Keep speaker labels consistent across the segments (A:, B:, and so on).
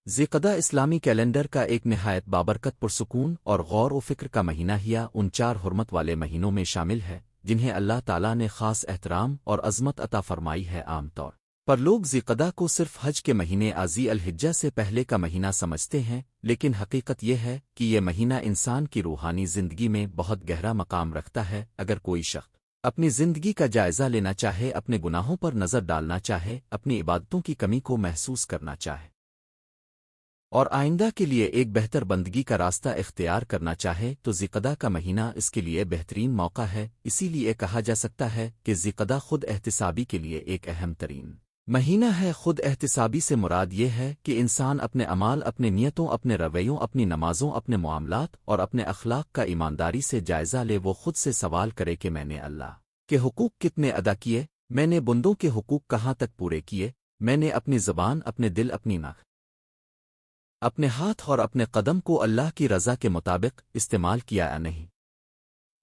A: ذیقعدہ اسلامی کیلنڈر کا ایک نہایت بابرکت پرسکون اور غور و فکر کا مہینہ ہیا ان 4 حرمت والے مہینوں میں شامل ہے جنہیں اللہ تعالیٰ نے خاص احترام اور عظمت عطا فرمائی ہے۔ عام طور پر لوگ ذیقعدہ کو صرف حج کے مہینے ذی الحجہ سے پہلے کا مہینہ سمجھتے ہیں، لیکن حقیقت یہ ہے کہ یہ مہینہ انسان کی روحانی زندگی میں بہت گہرا مقام رکھتا ہے۔ اگر کوئی شخص اپنی زندگی کا جائزہ لینا چاہے، اپنے گناہوں پر نظر ڈالنا چاہے، اپنی عبادتوں کی کمی کو محسوس کرنا چاہے اور آئندہ کے لیے ایک بہتر بندگی کا راستہ اختیار کرنا چاہے تو ذیقعدہ کا مہینہ اس کے لیے بہترین موقع ہے۔ اسی لیے کہا جا سکتا ہے کہ ذیقعدہ خود احتسابی کے لیے ایک اہم ترین مہینہ ہے۔ خود احتسابی سے مراد یہ ہے کہ انسان اپنے اعمال، اپنے نیتوں، اپنے رویوں، اپنی نمازوں، اپنے معاملات اور اپنے اخلاق کا ایمانداری سے جائزہ لے۔ وہ خود سے سوال کرے کہ میں نے اللہ کے حقوق کتنے ادا کیے، میں نے بندوں کے حقوق کہاں تک پورے کیے، میں نے اپنی زبان، اپنے دل، اپنی ناک، اپنے ہاتھ اور اپنے قدم کو اللہ کی رضا کے مطابق استعمال کیا یا نہیں۔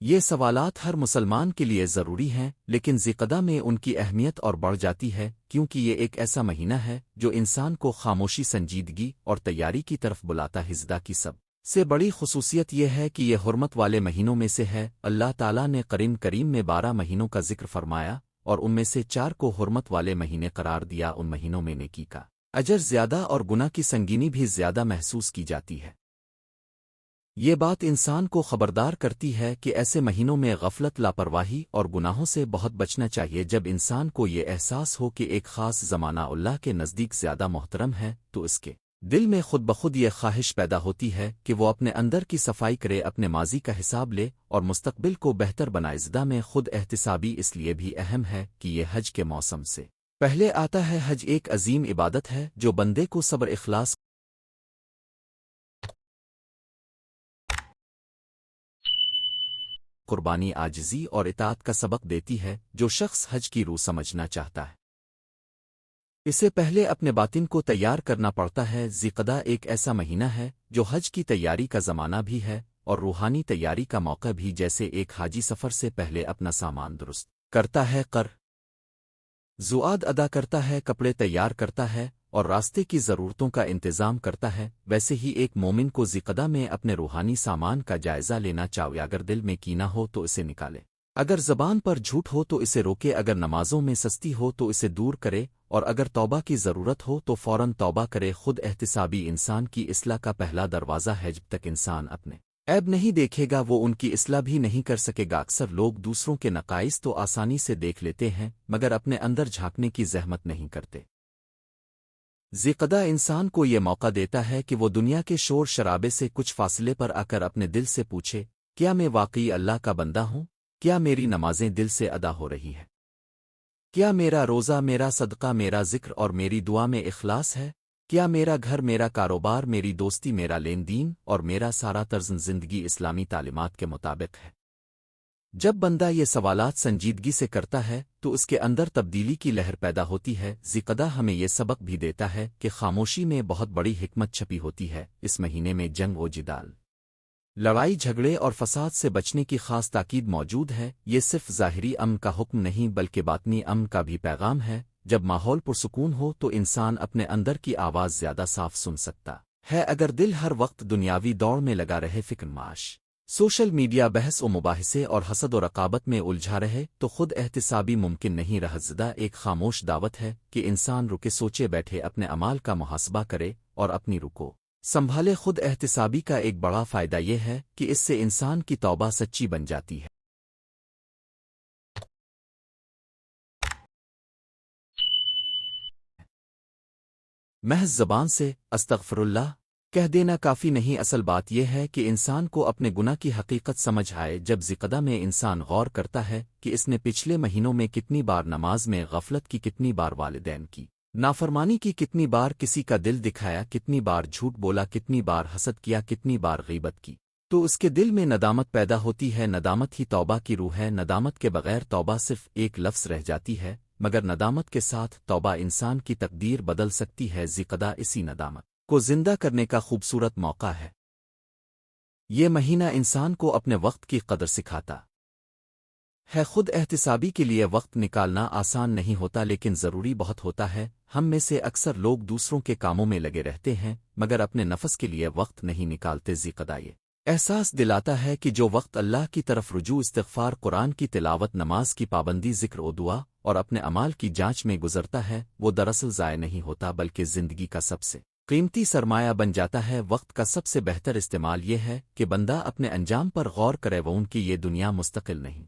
A: یہ سوالات ہر مسلمان کے لیے ضروری ہیں، لیکن ذیقعدہ میں ان کی اہمیت اور بڑھ جاتی ہے کیونکہ یہ ایک ایسا مہینہ ہے جو انسان کو خاموشی، سنجیدگی اور تیاری کی طرف بلاتا ہے۔ ذیقعدہ کی سب سے بڑی خصوصیت یہ ہے کہ یہ حرمت والے مہینوں میں سے ہے۔ اللہ تعالیٰ نے قرآن کریم میں 12 مہینوں کا ذکر فرمایا اور ان میں سے 4 کو حرمت والے مہینے قرار دیا۔ ان مہینوں میں نیکی کا اجر زیادہ اور گناہ کی سنگینی بھی زیادہ محسوس کی جاتی ہے۔ یہ بات انسان کو خبردار کرتی ہے کہ ایسے مہینوں میں غفلت، لاپرواہی اور گناہوں سے بہت بچنا چاہیے۔ جب انسان کو یہ احساس ہو کہ ایک خاص زمانہ اللہ کے نزدیک زیادہ محترم ہے تو اس کے دل میں خود بخود یہ خواہش پیدا ہوتی ہے کہ وہ اپنے اندر کی صفائی کرے، اپنے ماضی کا حساب لے اور مستقبل کو بہتر بنائے۔ ذیقعدہ میں خود احتسابی اس لیے بھی اہم ہے کہ یہ حج کے موسم سے پہلے آتا ہے۔ حج ایک عظیم عبادت ہے جو بندے کو صبر، اخلاص، قربانی، عاجزی اور اطاعت کا سبق دیتی ہے۔ جو شخص حج کی روح سمجھنا چاہتا ہے اسے پہلے اپنے باطن کو تیار کرنا پڑتا ہے۔ ذیقعدہ ایک ایسا مہینہ ہے جو حج کی تیاری کا زمانہ بھی ہے اور روحانی تیاری کا موقع بھی۔ جیسے ایک حاجی سفر سے پہلے اپنا سامان درست کرتا ہے، زواد ادا کرتا ہے، کپڑے تیار کرتا ہے اور راستے کی ضرورتوں کا انتظام کرتا ہے، ویسے ہی ایک مومن کو ذیقعدہ میں اپنے روحانی سامان کا جائزہ لینا چاہیے۔ اگر دل میں کینہ ہو تو اسے نکالے، اگر زبان پر جھوٹ ہو تو اسے روکے، اگر نمازوں میں سستی ہو تو اسے دور کرے اور اگر توبہ کی ضرورت ہو تو فوراً توبہ کرے۔ خود احتسابی انسان کی اصلاح کا پہلا دروازہ ہے۔ جب تک انسان اپنے عیب نہیں دیکھے گا وہ ان کی اصلاح بھی نہیں کر سکے گا۔ اکثر لوگ دوسروں کے نقائص تو آسانی سے دیکھ لیتے ہیں مگر اپنے اندر جھانکنے کی زحمت نہیں کرتے۔ ذیقعدہ انسان کو یہ موقع دیتا ہے کہ وہ دنیا کے شور شرابے سے کچھ فاصلے پر آ کر اپنے دل سے پوچھے، کیا میں واقعی اللہ کا بندہ ہوں؟ کیا میری نمازیں دل سے ادا ہو رہی ہیں؟ کیا میرا روزہ، میرا صدقہ، میرا ذکر اور میری دعا میں اخلاص ہے؟ کیا میرا گھر، میرا کاروبار، میری دوستی، میرا لین دین اور میرا سارا طرز زندگی اسلامی تعلیمات کے مطابق ہے؟ جب بندہ یہ سوالات سنجیدگی سے کرتا ہے تو اس کے اندر تبدیلی کی لہر پیدا ہوتی ہے۔ ذیقعدہ ہمیں یہ سبق بھی دیتا ہے کہ خاموشی میں بہت بڑی حکمت چھپی ہوتی ہے۔ اس مہینے میں جنگ و جدال، لڑائی جھگڑے اور فساد سے بچنے کی خاص تاکید موجود ہے۔ یہ صرف ظاہری امن کا حکم نہیں بلکہ باطنی امن کا بھی پیغام ہے۔ جب ماحول پرسکون ہو تو انسان اپنے اندر کی آواز زیادہ صاف سن سکتا ہے۔ اگر دل ہر وقت دنیاوی دوڑ میں لگا رہے، فکر، معاش، سوشل میڈیا، بحث و مباحثے اور حسد و رقابت میں الجھا رہے تو خود احتسابی ممکن نہیں رہا۔ ذیقعدہ ایک خاموش دعوت ہے کہ انسان رکے، سوچے بیٹھے، اپنے اعمال کا محاسبہ کرے اور اپنی روح کو سنبھالے۔ خود احتسابی کا ایک بڑا فائدہ یہ ہے کہ اس سے انسان کی توبہ سچی بن جاتی ہے۔ محض زبان سے استغفر اللہ کہہ دینا کافی نہیں، اصل بات یہ ہے کہ انسان کو اپنے گناہ کی حقیقت سمجھ آئے۔ جب ذیقعدہ میں انسان غور کرتا ہے کہ اس نے پچھلے مہینوں میں کتنی بار نماز میں غفلت کی، کتنی بار والدین کی نافرمانی کی، کتنی بار کسی کا دل دکھایا، کتنی بار جھوٹ بولا، کتنی بار حسد کیا، کتنی بار غیبت کی، تو اس کے دل میں ندامت پیدا ہوتی ہے۔ ندامت ہی توبہ کی روح ہے۔ ندامت کے بغیر توبہ صرف ایک لفظ رہ جاتی ہے مگر ندامت کے ساتھ توبہ انسان کی تقدیر بدل سکتی ہے۔ ذکدہ اسی ندامت کو زندہ کرنے کا خوبصورت موقع ہے۔ یہ مہینہ انسان کو اپنے وقت کی قدر سکھاتا ہے۔ خود احتسابی کے لیے وقت نکالنا آسان نہیں ہوتا، لیکن ضروری بہت ہوتا ہے۔ ہم میں سے اکثر لوگ دوسروں کے کاموں میں لگے رہتے ہیں مگر اپنے نفس کے لیے وقت نہیں نکالتے۔ ذکدہ یہ احساس دلاتا ہے کہ جو وقت اللہ کی طرف رجوع، استغفار، قرآن کی تلاوت، نماز کی پابندی، ذکر و دعا اور اپنے اعمال کی جانچ میں گزرتا ہے، وہ دراصل ضائع نہیں ہوتا بلکہ زندگی کا سب سے قیمتی سرمایہ بن جاتا ہے۔ وقت کا سب سے بہتر استعمال یہ ہے کہ بندہ اپنے انجام پر غور کرے، وہ ان کی یہ دنیا مستقل نہیں،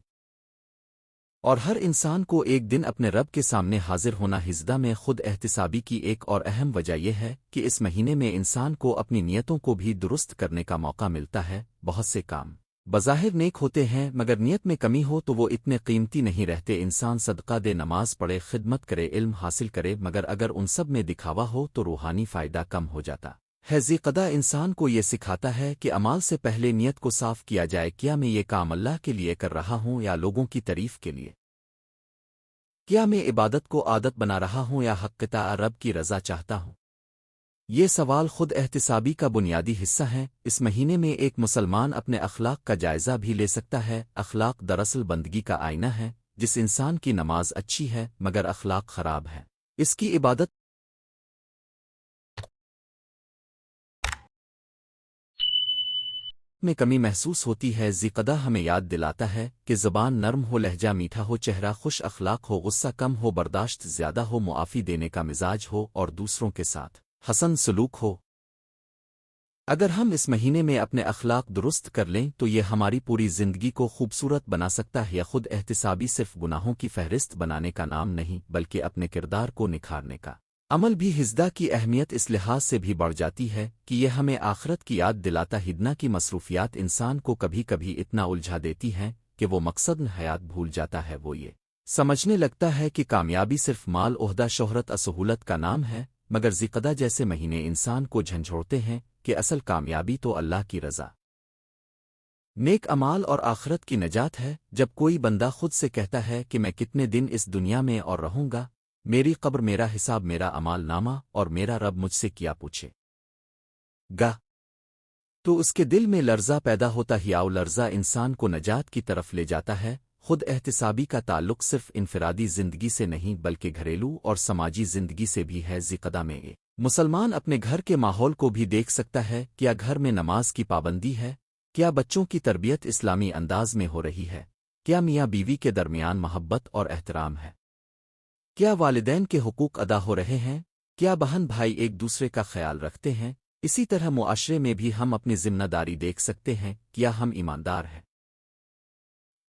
A: اور ہر انسان کو ایک دن اپنے رب کے سامنے حاضر ہونا۔ ہجدہ میں خود احتسابی کی ایک اور اہم وجہ یہ ہے کہ اس مہینے میں انسان کو اپنی نیتوں کو بھی درست کرنے کا موقع ملتا ہے۔ بہت سے کام بظاہر نیک ہوتے ہیں مگر نیت میں کمی ہو تو وہ اتنے قیمتی نہیں رہتے۔ انسان صدقہ دے، نماز پڑھے، خدمت کرے، علم حاصل کرے، مگر اگر ان سب میں دکھاوا ہو تو روحانی فائدہ کم ہو جاتا ہے۔ ذکدہ انسان کو یہ سکھاتا ہے کہ اعمال سے پہلے نیت کو صاف کیا جائے۔ کیا میں یہ کام اللہ کے لیے کر رہا ہوں یا لوگوں کی تعریف کے لیے؟ کیا میں عبادت کو عادت بنا رہا ہوں یا حقیقتاً رب کی رضا چاہتا ہوں؟ یہ سوال خود احتسابی کا بنیادی حصہ ہیں۔ اس مہینے میں ایک مسلمان اپنے اخلاق کا جائزہ بھی لے سکتا ہے۔ اخلاق دراصل بندگی کا آئینہ ہے۔ جس انسان کی نماز اچھی ہے مگر اخلاق خراب ہے، اس کی عبادت میں کمی محسوس ہوتی ہے۔ ذکدہ ہمیں یاد دلاتا ہے کہ زبان نرم ہو، لہجہ میٹھا ہو، چہرہ خوش اخلاق ہو، غصہ کم ہو، برداشت زیادہ ہو، معافی دینے کا مزاج ہو اور دوسروں کے ساتھ حسن سلوک ہو۔ اگر ہم اس مہینے میں اپنے اخلاق درست کر لیں تو یہ ہماری پوری زندگی کو خوبصورت بنا سکتا ہے۔ یا خود احتسابی صرف گناہوں کی فہرست بنانے کا نام نہیں بلکہ اپنے کردار کو نکھارنے کا عمل بھی۔ ہجدہ کی اہمیت اس لحاظ سے بھی بڑھ جاتی ہے کہ یہ ہمیں آخرت کی یاد دلاتا۔ ہجدہ کی مصروفیات انسان کو کبھی کبھی اتنا الجھا دیتی ہیں کہ وہ مقصد حیات بھول جاتا ہے۔ وہ یہ سمجھنے لگتا ہے کہ کامیابی صرف مال، عہدہ، شہرت، سہولت کا نام ہے، مگر ذکدہ جیسے مہینے انسان کو جھنجھوڑتے ہیں کہ اصل کامیابی تو اللہ کی رضا، نیک اعمال اور آخرت کی نجات ہے۔ جب کوئی بندہ خود سے کہتا ہے کہ میں کتنے دن اس دنیا میں اور رہوں گا، میری قبر، میرا حساب، میرا اعمال نامہ اور میرا رب مجھ سے کیا پوچھے گا، تو اس کے دل میں لرزہ پیدا ہوتا ہے۔ وہ لرزہ انسان کو نجات کی طرف لے جاتا ہے۔ خود احتسابی کا تعلق صرف انفرادی زندگی سے نہیں بلکہ گھریلو اور سماجی زندگی سے بھی ہے۔ ذکدہ میں مسلمان اپنے گھر کے ماحول کو بھی دیکھ سکتا ہے۔ کیا گھر میں نماز کی پابندی ہے؟ کیا بچوں کی تربیت اسلامی انداز میں ہو رہی ہے؟ کیا میاں بیوی کے درمیان محبت اور احترام ہے؟ کیا والدین کے حقوق ادا ہو رہے ہیں؟ کیا بہن بھائی ایک دوسرے کا خیال رکھتے ہیں؟ اسی طرح معاشرے میں بھی ہم اپنی ذمہ داری دیکھ سکتے ہیں۔ کیا ہم ایماندار ہیں؟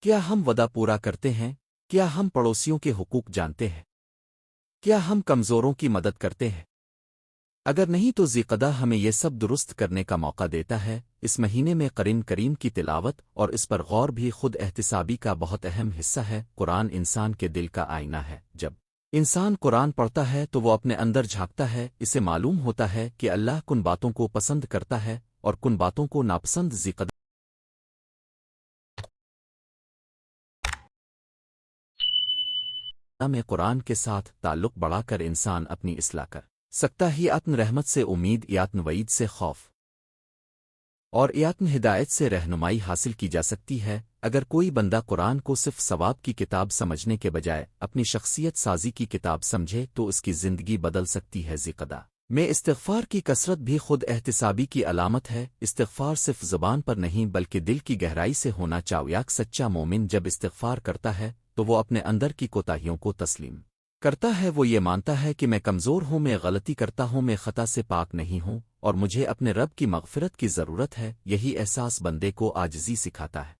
A: کیا ہم وعدہ پورا کرتے ہیں؟ کیا ہم پڑوسیوں کے حقوق جانتے ہیں؟ کیا ہم کمزوروں کی مدد کرتے ہیں؟ اگر نہیں تو ذکدہ ہمیں یہ سب درست کرنے کا موقع دیتا ہے۔ اس مہینے میں قرآن کریم کی تلاوت اور اس پر غور بھی خود احتسابی کا بہت اہم حصہ ہے۔ قرآن انسان کے دل کا آئینہ ہے۔ جب انسان قرآن پڑھتا ہے تو وہ اپنے اندر جھانکتا ہے، اسے معلوم ہوتا ہے کہ اللہ کن باتوں کو پسند کرتا ہے اور کن باتوں کو ناپسند۔ ذکدہ میں قرآن کے ساتھ تعلق بڑھا کر انسان اپنی اصلاح کر سکتا ہی۔ آتم رحمت سے امید، یاتن وعید سے خوف اور یاتن ہدایت سے رہنمائی حاصل کی جا سکتی ہے۔ اگر کوئی بندہ قرآن کو صرف ثواب کی کتاب سمجھنے کے بجائے اپنی شخصیت سازی کی کتاب سمجھے تو اس کی زندگی بدل سکتی ہے۔ ذکدہ میں استغفار کی کثرت بھی خود احتسابی کی علامت ہے۔ استغفار صرف زبان پر نہیں بلکہ دل کی گہرائی سے ہونا چاہیے۔ سچا مومن جب استغفار کرتا ہے تو وہ اپنے اندر کی کوتاہیوں کو تسلیم کرتا ہے۔ وہ یہ مانتا ہے کہ میں کمزور ہوں، میں غلطی کرتا ہوں، میں خطا سے پاک نہیں ہوں اور مجھے اپنے رب کی مغفرت کی ضرورت ہے۔ یہی احساس بندے کو عاجزی سکھاتا ہے،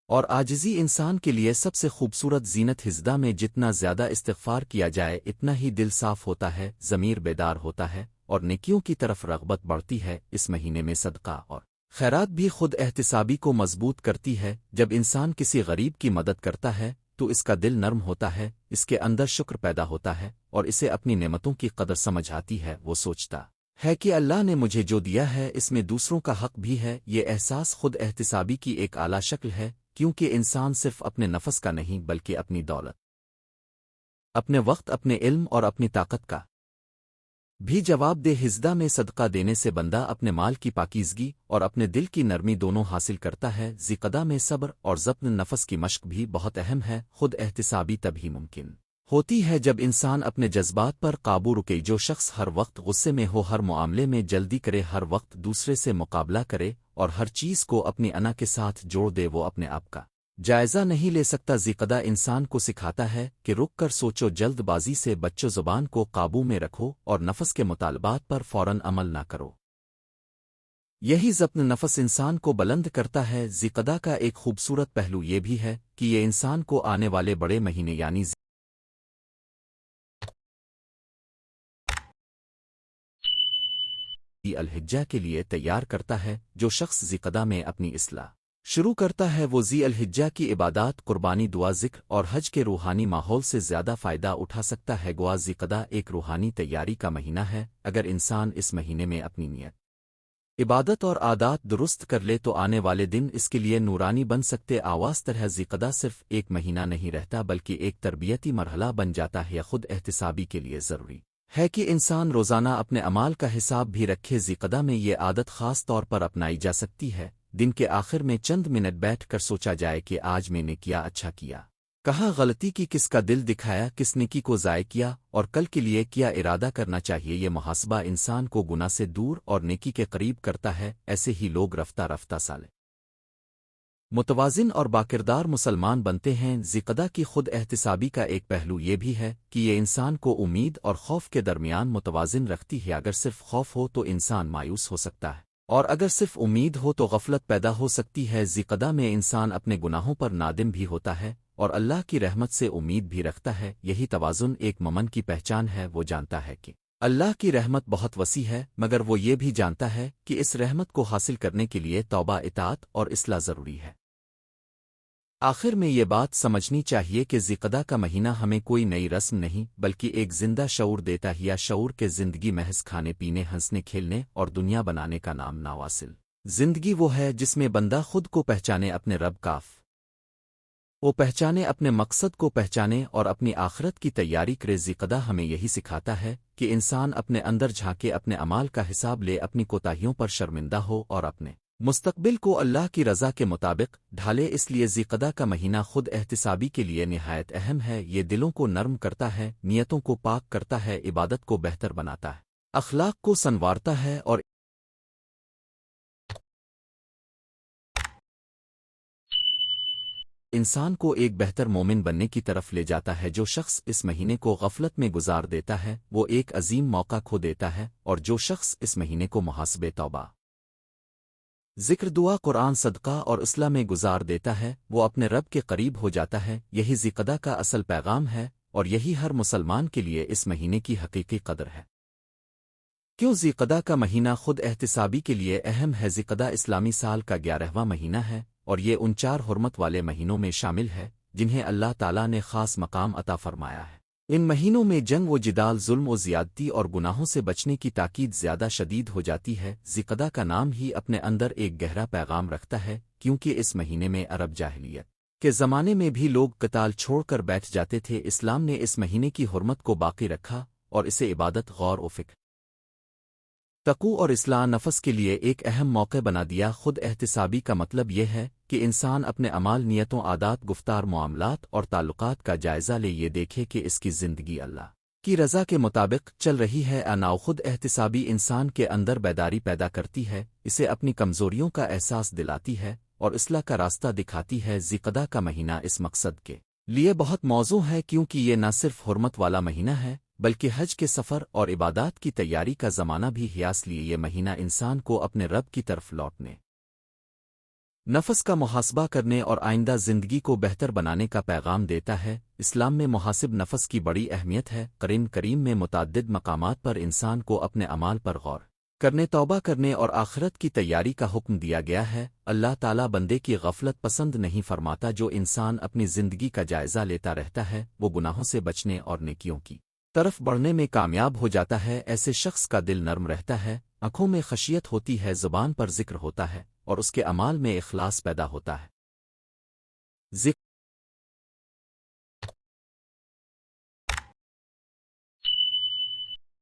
A: اور عاجزی انسان کے لیے سب سے خوبصورت زینت۔ ہجدہ میں جتنا زیادہ استغفار کیا جائے اتنا ہی دل صاف ہوتا ہے، ضمیر بیدار ہوتا ہے اور نیکیوں کی طرف رغبت بڑھتی ہے۔ اس مہینے میں صدقہ اور خیرات بھی خود احتسابی کو مضبوط کرتی ہے۔ جب انسان کسی غریب کی مدد کرتا ہے تو اس کا دل نرم ہوتا ہے، اس کے اندر شکر پیدا ہوتا ہے اور اسے اپنی نعمتوں کی قدر سمجھ آتی ہے۔ وہ سوچتا ہے کہ اللہ نے مجھے جو دیا ہے اس میں دوسروں کا حق بھی ہے۔ یہ احساس خود احتسابی کی ایک اعلیٰ شکل ہے، کیونکہ انسان صرف اپنے نفس کا نہیں بلکہ اپنی دولت اپنے وقت، اپنے علم اور اپنی طاقت کا بھی جواب دے۔ ہزدہ میں صدقہ دینے سے بندہ اپنے مال کی پاکیزگی اور اپنے دل کی نرمی دونوں حاصل کرتا ہے۔ ذیقدہ میں صبر اور ضبط نفس کی مشق بھی بہت اہم ہے۔ خود احتسابی تبھی ممکن ہوتی ہے جب انسان اپنے جذبات پر قابو رکے۔ جو شخص ہر وقت غصے میں ہو، ہر معاملے میں جلدی کرے، ہر وقت دوسرے سے مقابلہ کرے اور ہر چیز کو اپنی انا کے ساتھ جوڑ دے، وہ اپنے آپ کا جائزہ نہیں لے سکتا۔ ذیقدہ انسان کو سکھاتا ہے کہ رک کر سوچو، جلد بازی سے بچو، زبان کو قابو میں رکھو اور نفس کے مطالبات پر فوراً عمل نہ کرو۔ یہی ضبط نفس انسان کو بلند کرتا ہے۔ ذیقدہ کا ایک خوبصورت پہلو یہ بھی ہے کہ یہ انسان کو آنے والے بڑے مہینے یعنی ذی الحجہ کے لیے تیار کرتا ہے۔ جو شخص ذیقدہ میں اپنی اصلاح شروع کرتا ہے وہ ذی الحجہ کی عبادات، قربانی، دعا، ذکر اور حج کے روحانی ماحول سے زیادہ فائدہ اٹھا سکتا ہے۔ گوا ذیقدہ ایک روحانی تیاری کا مہینہ ہے۔ اگر انسان اس مہینے میں اپنی نیت، عبادت اور عادات درست کر لے تو آنے والے دن اس کے لیے نورانی بن سکتے۔ آواز طرح ذیقدہ صرف ایک مہینہ نہیں رہتا بلکہ ایک تربیتی مرحلہ بن جاتا ہے۔ خود احتسابی کے لیے ضروری ہے کہ انسان روزانہ اپنے اعمال کا حساب بھی رکھے۔ ذیقدہ میں یہ عادت خاص طور پر اپنائی جا سکتی ہے۔ دن کے آخر میں چند منٹ بیٹھ کر سوچا جائے کہ آج میں نے کیا اچھا کیا، کہاں غلطی کی، کس کا دل دکھایا، کس نیکی کو ضائع کیا اور کل کے لیے کیا ارادہ کرنا چاہیے۔ یہ محاسبہ انسان کو گناہ سے دور اور نیکی کے قریب کرتا ہے۔ ایسے ہی لوگ رفتہ رفتہ صالح، متوازن اور باکردار مسلمان بنتے ہیں۔ ذیقدہ کی خود احتسابی کا ایک پہلو یہ بھی ہے کہ یہ انسان کو امید اور خوف کے درمیان متوازن رکھتی ہے۔ اگر صرف خوف ہو تو انسان مایوس ہو سکتا ہے اور اگر صرف امید ہو تو غفلت پیدا ہو سکتی ہے۔ ذیقدہ میں انسان اپنے گناہوں پر نادم بھی ہوتا ہے اور اللہ کی رحمت سے امید بھی رکھتا ہے۔ یہی توازن ایک مومن کی پہچان ہے۔ وہ جانتا ہے کہ اللہ کی رحمت بہت وسیع ہے، مگر وہ یہ بھی جانتا ہے کہ اس رحمت کو حاصل کرنے کے لیے توبہ، اطاعت اور اصلاح ضروری ہے۔ آخر میں یہ بات سمجھنی چاہیے کہ ذیقدہ کا مہینہ ہمیں کوئی نئی رسم نہیں بلکہ ایک زندہ شعور دیتا ہے، یا شعور کے زندگی محض کھانے پینے، ہنسنے کھیلنے اور دنیا بنانے کا نام نہ واصل۔ زندگی وہ ہے جس میں بندہ خود کو پہچانے، اپنے رب کاف وہ پہچانے، اپنے مقصد کو پہچانے اور اپنی آخرت کی تیاری کرے۔ ذیقدہ ہمیں یہی سکھاتا ہے کہ انسان اپنے اندر جھانکے، اپنے اعمال کا حساب لے، اپنی کوتاہیوں پر شرمندہ ہو اور اپنے مستقبل کو اللہ کی رضا کے مطابق ڈھالے۔ اس لیے ذیقدہ کا مہینہ خود احتسابی کے لیے نہایت اہم ہے۔ یہ دلوں کو نرم کرتا ہے، نیتوں کو پاک کرتا ہے، عبادت کو بہتر بناتا ہے، اخلاق کو سنوارتا ہے اور انسان کو ایک بہتر مومن بننے کی طرف لے جاتا ہے۔ جو شخص اس مہینے کو غفلت میں گزار دیتا ہے وہ ایک عظیم موقع کھو دیتا ہے، اور جو شخص اس مہینے کو محاسبے، توبہ، ذکر، دعا، قرآن، صدقہ اور اصلاح میں گزار دیتا ہے وہ اپنے رب کے قریب ہو جاتا ہے۔ یہی ذیقدہ کا اصل پیغام ہے اور یہی ہر مسلمان کے لیے اس مہینے کی حقیقی قدر ہے۔ کیوں ذیقدہ کا مہینہ خود احتسابی کے لیے اہم ہے؟ ذیقدہ اسلامی سال کا 11واں مہینہ ہے اور یہ ان 4 حرمت والے مہینوں میں شامل ہے جنہیں اللہ تعالیٰ نے خاص مقام عطا فرمایا ہے۔ ان مہینوں میں جنگ و جدال، ظلم و زیادتی اور گناہوں سے بچنے کی تاکید زیادہ شدید ہو جاتی ہے۔ ذیقدہ کا نام ہی اپنے اندر ایک گہرا پیغام رکھتا ہے، کیونکہ اس مہینے میں عرب جاہلیت کے زمانے میں بھی لوگ قتال چھوڑ کر بیٹھ جاتے تھے۔ اسلام نے اس مہینے کی حرمت کو باقی رکھا اور اسے عبادت، غور و فکر، تقوی اور اصلاح نفس کے لیے ایک اہم موقع بنا دیا۔ خود احتسابی کا مطلب یہ ہے کہ انسان اپنے اعمال، نیتوں، عادات، گفتار، معاملات اور تعلقات کا جائزہ لے، یہ دیکھے کہ اس کی زندگی اللہ کی رضا کے مطابق چل رہی ہے یا نہ۔ خود احتسابی انسان کے اندر بیداری پیدا کرتی ہے، اسے اپنی کمزوریوں کا احساس دلاتی ہے اور اصلاح کا راستہ دکھاتی ہے۔ ذیقدہ کا مہینہ اس مقصد کے لیے بہت موزوں ہے کیونکہ یہ نہ صرف حرمت والا مہینہ ہے بلکہ حج کے سفر اور عبادات کی تیاری کا زمانہ بھی ہے۔ اس لیے یہ مہینہ انسان کو اپنے رب کی طرف لوٹنے، نفس کا محاسبہ کرنے اور آئندہ زندگی کو بہتر بنانے کا پیغام دیتا ہے۔ اسلام میں محاسب نفس کی بڑی اہمیت ہے۔ قرآن کریم میں متعدد مقامات پر انسان کو اپنے اعمال پر غور کرنے، توبہ کرنے اور آخرت کی تیاری کا حکم دیا گیا ہے۔ اللہ تعالیٰ بندے کی غفلت پسند نہیں فرماتا۔ جو انسان اپنی زندگی کا جائزہ لیتا رہتا ہے وہ گناہوں سے بچنے اور نیکیوں کی طرف بڑھنے میں کامیاب ہو جاتا ہے۔ ایسے شخص کا دل نرم رہتا ہے، آنکھوں میں خشیت ہوتی ہے، زبان پر ذکر ہوتا ہے اور اس کے اعمال میں اخلاص پیدا ہوتا ہے۔ ذکر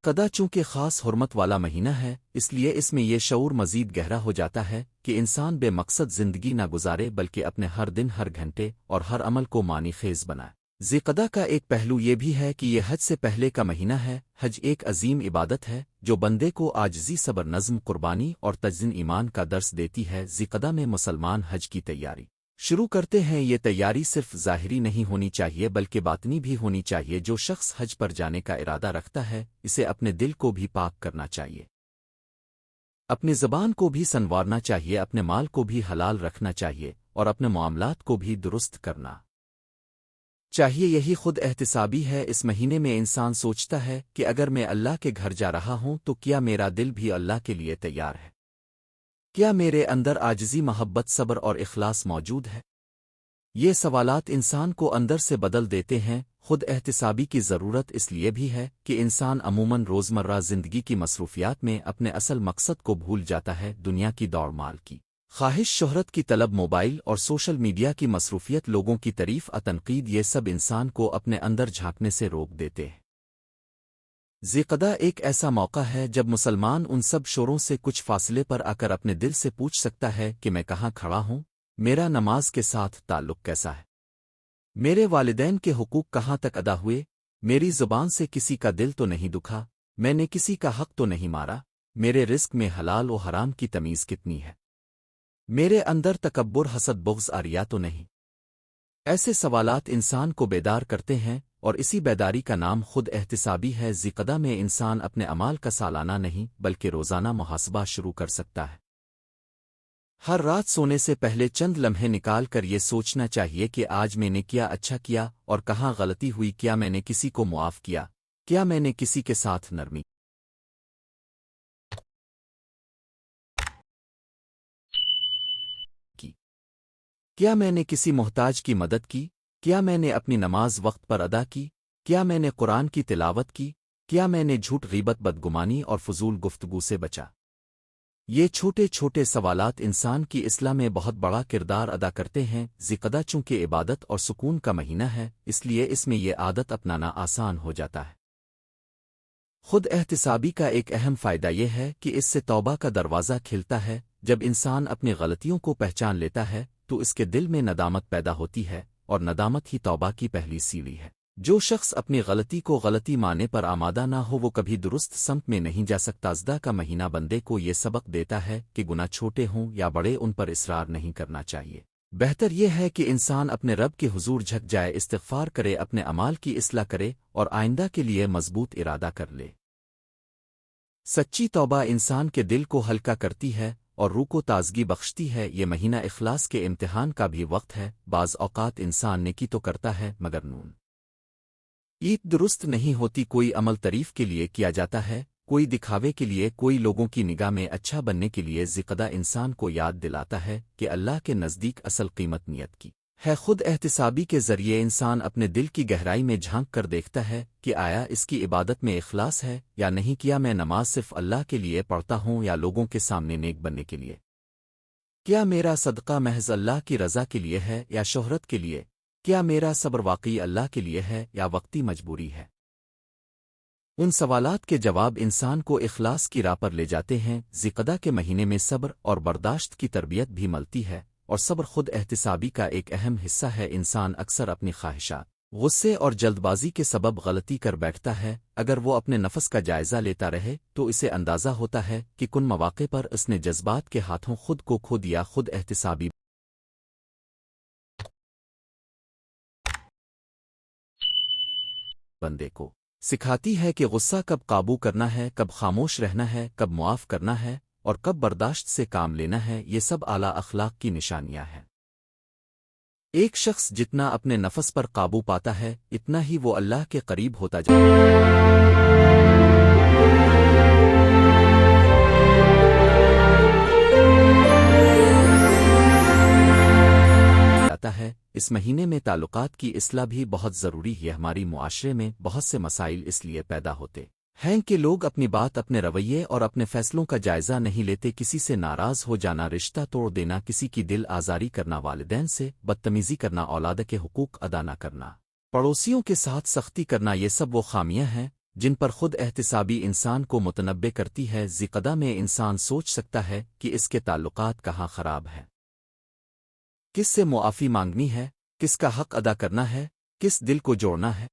A: قدا چونکہ خاص حرمت والا مہینہ ہے، اس لیے اس میں یہ شعور مزید گہرا ہو جاتا ہے کہ انسان بے مقصد زندگی نہ گزارے بلکہ اپنے ہر دن ہر گھنٹے اور ہر عمل کو معنی خیز بنائے۔ ذی-قعدہ کا ایک پہلو یہ بھی ہے کہ یہ حج سے پہلے کا مہینہ ہے۔ حج ایک عظیم عبادت ہے جو بندے کو عاجزی، صبر، نظم، قربانی اور تجدید ایمان کا درس دیتی ہے۔ ذی-قعدہ میں مسلمان حج کی تیاری شروع کرتے ہیں۔ یہ تیاری صرف ظاہری نہیں ہونی چاہیے بلکہ باطنی بھی ہونی چاہیے۔ جو شخص حج پر جانے کا ارادہ رکھتا ہے اسے اپنے دل کو بھی پاک کرنا چاہیے، اپنی زبان کو بھی سنوارنا چاہیے، اپنے مال کو بھی حلال رکھنا چاہیے اور اپنے معاملات کو بھی درست کرنا چاہیے۔ یہی خود احتسابی ہے۔ اس مہینے میں انسان سوچتا ہے کہ اگر میں اللہ کے گھر جا رہا ہوں تو کیا میرا دل بھی اللہ کے لیے تیار ہے؟ کیا میرے اندر عاجزی، محبت، صبر اور اخلاص موجود ہے؟ یہ سوالات انسان کو اندر سے بدل دیتے ہیں۔ خود احتسابی کی ضرورت اس لیے بھی ہے کہ انسان عموماً روزمرہ زندگی کی مصروفیات میں اپنے اصل مقصد کو بھول جاتا ہے۔ دنیا کی دوڑ، مال کی خواہش، شہرت کی طلب، موبائل اور سوشل میڈیا کی مصروفیت، لوگوں کی تعریف، تنقید، یہ سب انسان کو اپنے اندر جھانکنے سے روک دیتے ہیں۔ ذی-قعدہ ایک ایسا موقع ہے جب مسلمان ان سب شوروں سے کچھ فاصلے پر آ کر اپنے دل سے پوچھ سکتا ہے کہ میں کہاں کھڑا ہوں، میرا نماز کے ساتھ تعلق کیسا ہے، میرے والدین کے حقوق کہاں تک ادا ہوئے، میری زبان سے کسی کا دل تو نہیں دکھا، میں نے کسی کا حق تو نہیں مارا، میرے رزق میں حلال و حرام کی تمیز کتنی ہے، میرے اندر تکبر، حسد، بغض آریا تو نہیں۔ ایسے سوالات انسان کو بیدار کرتے ہیں اور اسی بیداری کا نام خود احتسابی ہے۔ ذی-قعدہ میں انسان اپنے اعمال کا سالانہ نہیں بلکہ روزانہ محاسبہ شروع کر سکتا ہے۔ ہر رات سونے سے پہلے چند لمحے نکال کر یہ سوچنا چاہیے کہ آج میں نے کیا اچھا کیا اور کہاں غلطی ہوئی، کیا میں نے کسی کو معاف کیا، کیا میں نے کسی کے ساتھ نرمی کی، کیا میں نے کسی محتاج کی مدد کی، کیا میں نے اپنی نماز وقت پر ادا کی، کیا میں نے قرآن کی تلاوت کی، کیا میں نے جھوٹ، غیبت، بدگمانی اور فضول گفتگو سے بچا۔ یہ چھوٹے چھوٹے سوالات انسان کی اصلاح میں بہت بڑا کردار ادا کرتے ہیں۔ ذی-قعدہ چونکہ عبادت اور سکون کا مہینہ ہے اس لیے اس میں یہ عادت اپنانا آسان ہو جاتا ہے۔ خود احتسابی کا ایک اہم فائدہ یہ ہے کہ اس سے توبہ کا دروازہ کھلتا ہے۔ جب انسان اپنی غلطیوں کو پہچان لیتا ہے تو اس کے دل میں ندامت پیدا ہوتی ہے اور ندامت ہی توبہ کی پہلی سیڑھی ہے۔ جو شخص اپنی غلطی کو غلطی ماننے پر آمادہ نہ ہو وہ کبھی درست سمت میں نہیں جا سکتا۔ ذی-قعدہ کا مہینہ بندے کو یہ سبق دیتا ہے کہ گناہ چھوٹے ہوں یا بڑے ان پر اصرار نہیں کرنا چاہیے۔ بہتر یہ ہے کہ انسان اپنے رب کے حضور جھک جائے، استغفار کرے، اپنے اعمال کی اصلاح کرے اور آئندہ کے لیے مضبوط ارادہ کر لے۔ سچی توبہ انسان کے دل کو ہلکا کرتی ہے اور روح کو تازگی بخشتی ہے۔ یہ مہینہ اخلاص کے امتحان کا بھی وقت ہے۔ بعض اوقات انسان نیکی تو کرتا ہے مگر عید درست نہیں ہوتی۔ کوئی عمل تعریف کے لیے کیا جاتا ہے، کوئی دکھاوے کے لیے، کوئی لوگوں کی نگاہ میں اچھا بننے کے لیے۔ ذی-قعدہ انسان کو یاد دلاتا ہے کہ اللہ کے نزدیک اصل قیمت نیت کی ہے۔ خود احتسابی کے ذریعے انسان اپنے دل کی گہرائی میں جھانک کر دیکھتا ہے کہ آیا اس کی عبادت میں اخلاص ہے یا نہیں، کیا میں نماز صرف اللہ کے لیے پڑھتا ہوں یا لوگوں کے سامنے نیک بننے کے لیے، کیا میرا صدقہ محض اللہ کی رضا کے لیے ہے یا شہرت کے لیے، کیا میرا صبر واقعی اللہ کے لیے ہے یا وقتی مجبوری ہے۔ ان سوالات کے جواب انسان کو اخلاص کی راہ پر لے جاتے ہیں۔ ذی-قعدہ کے مہینے میں صبر اور برداشت کی تربیت بھی ملتی ہے اور صبر خود احتسابی کا ایک اہم حصہ ہے۔ انسان اکثر اپنی خواہشات، غصے اور جلد بازی کے سبب غلطی کر بیٹھتا ہے۔ اگر وہ اپنے نفس کا جائزہ لیتا رہے تو اسے اندازہ ہوتا ہے کہ کن مواقع پر اس نے جذبات کے ہاتھوں خود کو کھو دیا۔ خود احتسابی بندے کو سکھاتی ہے کہ غصہ کب قابو کرنا ہے، کب خاموش رہنا ہے، کب معاف کرنا ہے اور کب برداشت سے کام لینا ہے۔ یہ سب اعلیٰ اخلاق کی نشانیاں ہیں۔ ایک شخص جتنا اپنے نفس پر قابو پاتا ہے اتنا ہی وہ اللہ کے قریب ہوتا جاتا ہے۔ اس مہینے میں تعلقات کی اصلاح بھی بہت ضروری ہے۔ ہماری معاشرے میں بہت سے مسائل اس لیے پیدا ہوتے ہیں کہ لوگ اپنی بات، اپنے رویے اور اپنے فیصلوں کا جائزہ نہیں لیتے۔ کسی سے ناراض ہو جانا، رشتہ توڑ دینا، کسی کی دل آزاری کرنا، والدین سے بدتمیزی کرنا، اولاد کے حقوق ادا نہ کرنا، پڑوسیوں کے ساتھ سختی کرنا، یہ سب وہ خامیاں ہیں جن پر خود احتسابی انسان کو متنبع کرتی ہے ذکدہ میں انسان سوچ سکتا ہے کہ اس کے تعلقات کہاں خراب ہیں، کس سے معافی مانگنی ہے، کس کا حق ادا کرنا ہے، کس دل کو جوڑنا ہے،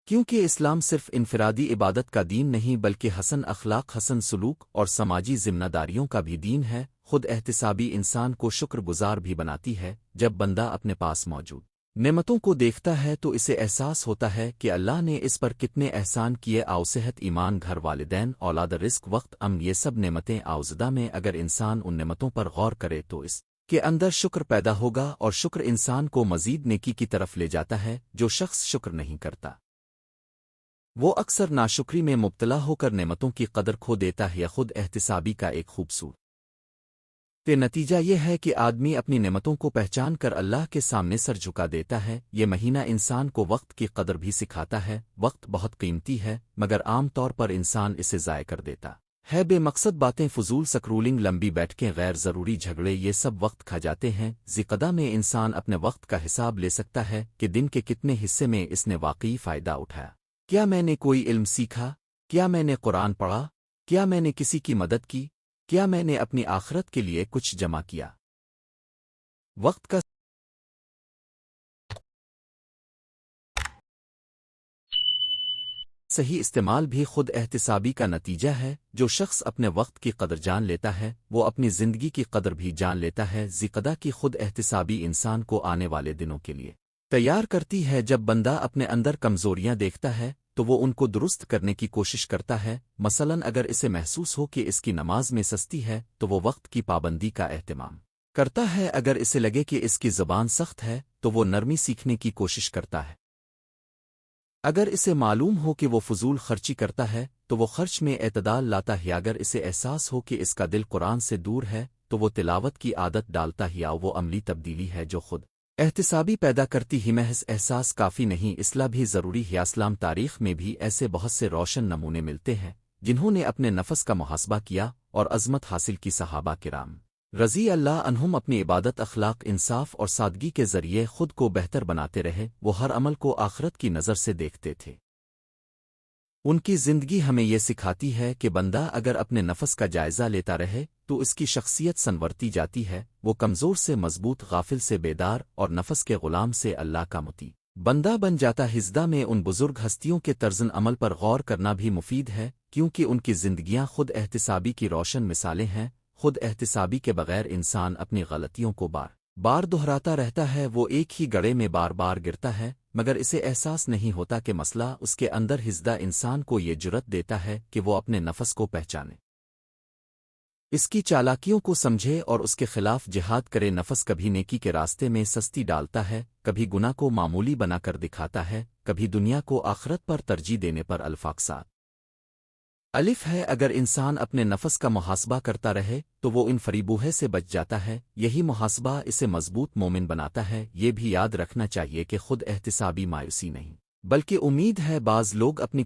A: کیونکہ اسلام صرف انفرادی عبادت کا دین نہیں بلکہ حسن اخلاق، حسن سلوک اور سماجی ذمہ داریوں کا بھی دین ہے۔ خود احتسابی انسان کو شکر گزار بھی بناتی ہے۔ جب بندہ اپنے پاس موجود نعمتوں کو دیکھتا ہے تو اسے احساس ہوتا ہے کہ اللہ نے اس پر کتنے احسان کیے، آؤ صحت، ایمان، گھر، والدین، اولاد، رزق، وقت، امن، یہ سب نعمتیں آوزدہ میں اگر انسان ان نعمتوں پر غور کرے تو اس کے اندر شکر پیدا ہوگا، اور شکر انسان کو مزید نیکی کی طرف لے جاتا ہے۔ جو شخص شکر نہیں کرتا وہ اکثر ناشکری میں مبتلا ہو کر نعمتوں کی قدر کھو دیتا ہے۔ خود احتسابی کا ایک خوبصورت نتیجہ یہ ہے کہ آدمی اپنی نعمتوں کو پہچان کر اللہ کے سامنے سر جھکا دیتا ہے۔ یہ مہینہ انسان کو وقت کی قدر بھی سکھاتا ہے۔ وقت بہت قیمتی ہے، مگر عام طور پر انسان اسے ضائع کر دیتا ہے۔ بے مقصد باتیں، فضول سکرولنگ، لمبی بیٹھکیں، غیر ضروری جھگڑے، یہ سب وقت کھا جاتے ہیں۔ ذکدہ میں انسان اپنے وقت کا حساب لے سکتا ہے کہ دن کے کتنے حصے میں اس نے واقعی فائدہ اٹھایا۔ کیا میں نے کوئی علم سیکھا؟ کیا میں نے قرآن پڑھا؟ کیا میں نے کسی کی مدد کی؟ کیا میں نے اپنی آخرت کے لیے کچھ جمع کیا؟ وقت کا صحیح استعمال بھی خود احتسابی کا نتیجہ ہے۔ جو شخص اپنے وقت کی قدر جان لیتا ہے وہ اپنی زندگی کی قدر بھی جان لیتا ہے۔ ذکدہ کی خود احتسابی انسان کو آنے والے دنوں کے لیے تیار کرتی ہے۔ جب بندہ اپنے اندر کمزوریاں دیکھتا ہے تو وہ ان کو درست کرنے کی کوشش کرتا ہے۔ مثلاً اگر اسے محسوس ہو کہ اس کی نماز میں سستی ہے تو وہ وقت کی پابندی کا اہتمام کرتا ہے۔ اگر اسے لگے کہ اس کی زبان سخت ہے تو وہ نرمی سیکھنے کی کوشش کرتا ہے۔ اگر اسے معلوم ہو کہ وہ فضول خرچی کرتا ہے تو وہ خرچ میں اعتدال لاتا ہے۔ اگر اسے احساس ہو کہ اس کا دل قرآن سے دور ہے تو وہ تلاوت کی عادت ڈالتا ہے۔ وہ عملی تبدیلی ہے جو خود احتسابی پیدا کرتی ہی۔ محض احساس کافی نہیں، اصلاح بھی ضروری ہے۔ اسلام تاریخ میں بھی ایسے بہت سے روشن نمونے ملتے ہیں جنہوں نے اپنے نفس کا محاسبہ کیا اور عظمت حاصل کی۔ صحابہ کرام رضی اللہ عنہم اپنی عبادت، اخلاق، انصاف اور سادگی کے ذریعے خود کو بہتر بناتے رہے۔ وہ ہر عمل کو آخرت کی نظر سے دیکھتے تھے۔ ان کی زندگی ہمیں یہ سکھاتی ہے کہ بندہ اگر اپنے نفس کا جائزہ لیتا رہے تو اس کی شخصیت سنورتی جاتی ہے۔ وہ کمزور سے مضبوط، غافل سے بیدار اور نفس کے غلام سے اللہ کا مطیع بندہ بن جاتا۔ ہزدہ میں ان بزرگ ہستیوں کے طرز عمل پر غور کرنا بھی مفید ہے کیونکہ ان کی زندگیاں خود احتسابی کی روشن مثالیں ہیں۔ خود احتسابی کے بغیر انسان اپنی غلطیوں کو بار بار دہراتا رہتا ہے۔ وہ ایک ہی گڑھے میں بار بار گرتا ہے مگر اسے احساس نہیں ہوتا کہ مسئلہ اس کے اندر۔ ہزدہ انسان کو یہ جرت دیتا ہے کہ وہ اپنے نفس کو پہچانے، اس کی چالاکیوں کو سمجھے اور اس کے خلاف جہاد کرے۔ نفس کبھی نیکی کے راستے میں سستی ڈالتا ہے، کبھی گناہ کو معمولی بنا کر دکھاتا ہے، کبھی دنیا کو آخرت پر ترجیح دینے پر الفاقسات الف ہے۔ اگر انسان اپنے نفس کا محاسبہ کرتا رہے تو وہ ان فریبوہے سے بچ جاتا ہے۔ یہی محاسبہ اسے مضبوط مومن بناتا ہے۔ یہ بھی یاد رکھنا چاہیے کہ خود احتسابی مایوسی نہیں بلکہ امید ہے۔ بعض لوگ اپنی